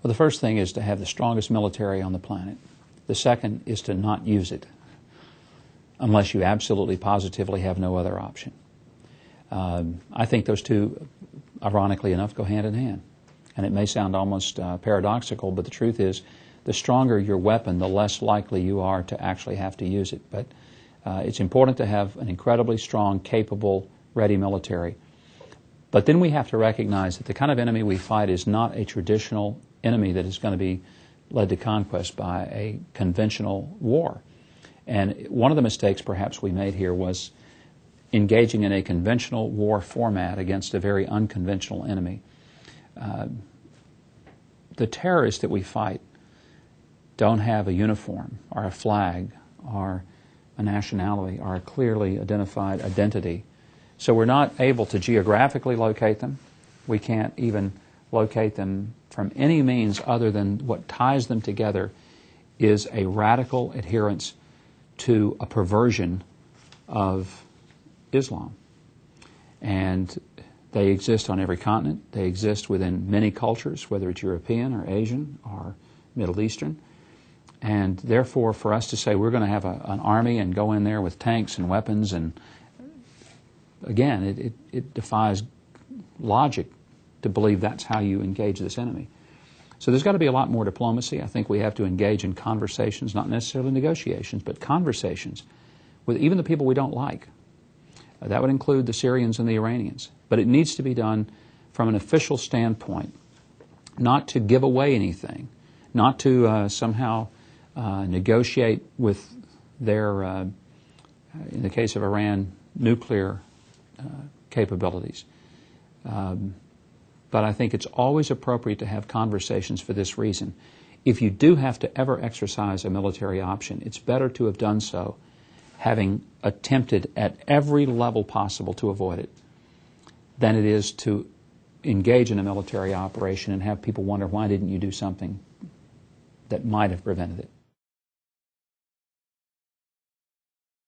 Well, the first thing is to have the strongest military on the planet. The second is to not use it unless you absolutely positively have no other option. I think those two, ironically enough, go hand in hand. And it may sound almost paradoxical, but the truth is the stronger your weapon, the less likely you are to actually have to use it. But it's important to have an incredibly strong, capable, ready military. But then we have to recognize that the kind of enemy we fight is not a traditional enemy that is going to be led to conquest by a conventional war. And one of the mistakes perhaps we made here was engaging in a conventional war format against a very unconventional enemy. The terrorists that we fight don't have a uniform or a flag or a nationality or a clearly identified identity. So we're not able to geographically locate them. We can't even locate them from any means other than what ties them together is a radical adherence to a perversion of Islam. And they exist on every continent. They exist within many cultures, whether it's European or Asian or Middle Eastern. And therefore, for us to say we're going to have an army and go in there with tanks and weapons, and again, it defies logic to believe that's how you engage this enemy. So there's got to be a lot more diplomacy. I think we have to engage in conversations, not necessarily negotiations, but conversations with even the people we don't like. That would include the Syrians and the Iranians. But it needs to be done from an official standpoint, not to give away anything, not to somehow negotiate with their, in the case of Iran, nuclear capabilities. But I think it's always appropriate to have conversations for this reason. If you do have to ever exercise a military option, it's better to have done so having attempted at every level possible to avoid it than it is to engage in a military operation and have people wonder, why didn't you do something that might have prevented it?